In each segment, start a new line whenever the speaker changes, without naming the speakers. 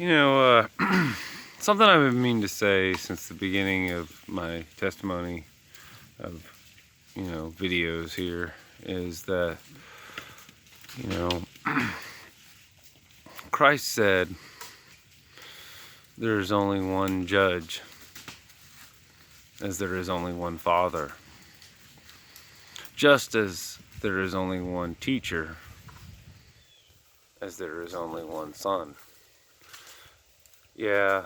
Something I've been meaning to say since the beginning of my testimony of, videos here is that, you know, Christ said there is only one judge as there is only one Father. Just as there is only one teacher as there is only one Son. Yeah,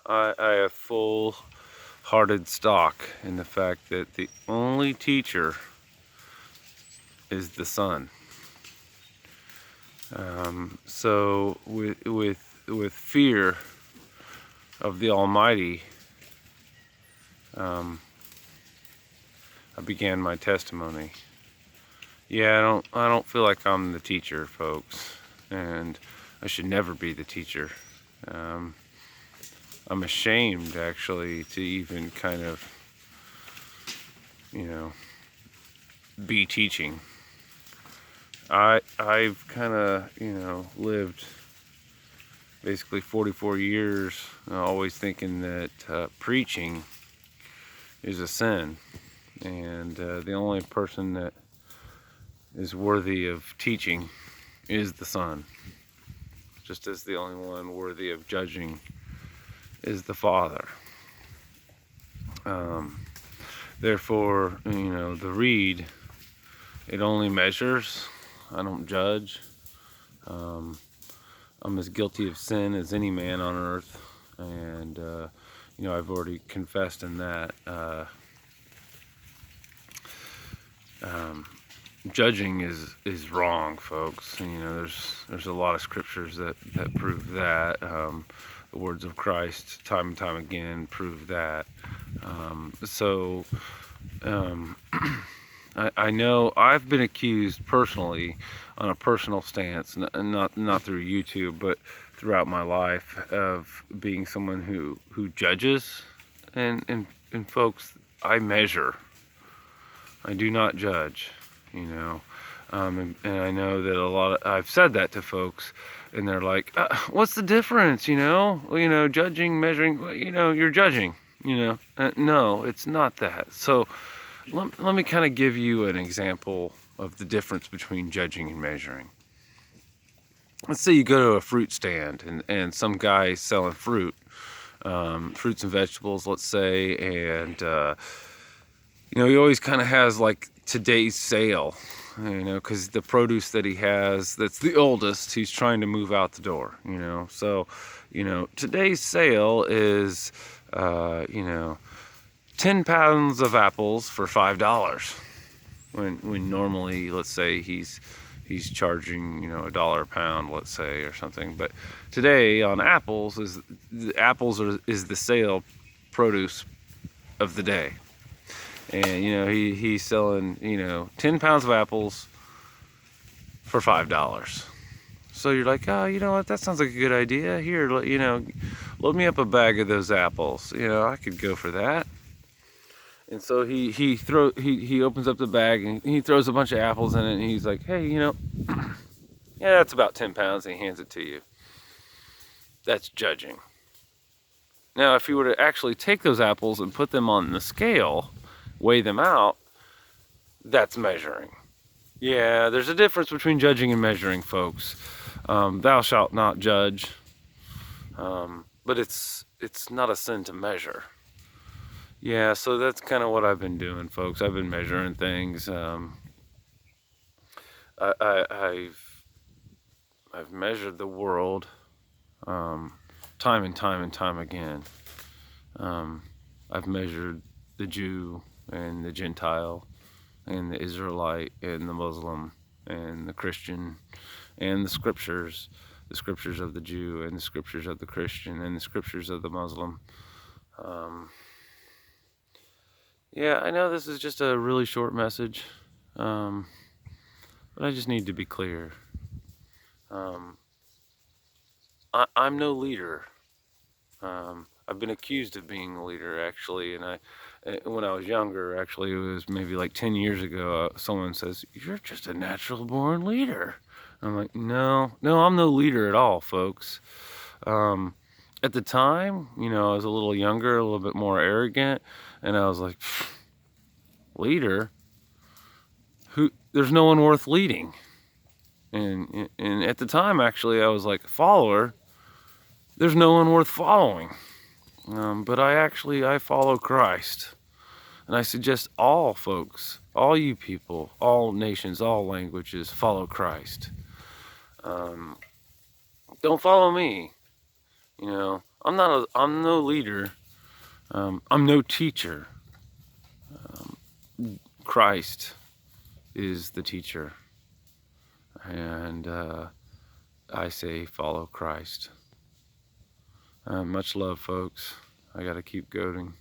I have full-hearted stock in the fact that the only teacher is the Son. So with fear of the Almighty, I began my testimony. Yeah, I don't feel like I'm the teacher, folks, and I should never be the teacher. I'm ashamed, actually, to even kind of, be teaching. I've kind of, lived basically 44 years always thinking that preaching is a sin, and the only person that is worthy of teaching is the Son, just as the only one worthy of judging is the Father. Therefore, the reed, it only measures. I don't judge. I'm as guilty of sin as any man on earth, and I've already confessed in that. Judging is wrong, folks. There's a lot of scriptures that prove that. The words of Christ, time and time again, prove that. I know I've been accused personally, on a personal stance, not through YouTube, but throughout my life, of being someone who judges. And folks, I measure. I do not judge. And I know that I've said that to folks, and they're like, "What's the difference? Judging, measuring. You're judging. No, it's not that." So let me kind of give you an example of the difference between judging and measuring. Let's say you go to a fruit stand, and some guy selling fruits and vegetables, let's say, and he always kind of has like today's sale, because the produce that he has that's the oldest, he's trying to move out the door, so today's sale is 10 pounds of apples for $5, when normally, let's say, he's charging $1 a pound, let's say, or something. But today on apples is the sale produce of the day. And he's selling 10 pounds of apples for $5. So you're like, oh, you know what? That sounds like a good idea. Here, load me up a bag of those apples. I could go for that. And so he opens up the bag and he throws a bunch of apples in it, and he's like, hey, yeah, that's about 10 pounds, and he hands it to you. That's judging. Now, if he were to actually take those apples and put them on the scale, weigh them out, that's measuring. Yeah, there's a difference between judging and measuring, folks. Thou shalt not judge, but it's not a sin to measure. Yeah, so that's kind of what I've been doing, folks. I've been measuring things. I've measured the world, time and time again. I've measured the Jew and the Gentile and the Israelite and the Muslim and the Christian, and the scriptures of the Jew and the scriptures of the Christian and the scriptures of the Muslim. Yeah, I know this is just a really short message, but I just need to be clear. I'm no leader. I've been accused of being a leader, actually, and when I was younger, actually, it was maybe like 10 years ago, someone says, "You're just a natural born leader." I'm like, no, I'm no leader at all, folks. At the time, I was a little younger, a little bit more arrogant, and I was like, leader? There's no one worth leading. And at the time, actually, I was like, follower? There's no one worth following. But I follow Christ. And I suggest all folks, all you people, all nations, all languages, follow Christ. Don't follow me. I'm no leader. I'm no teacher. Christ is the teacher. And I say follow Christ. Much love, folks. I got to keep going.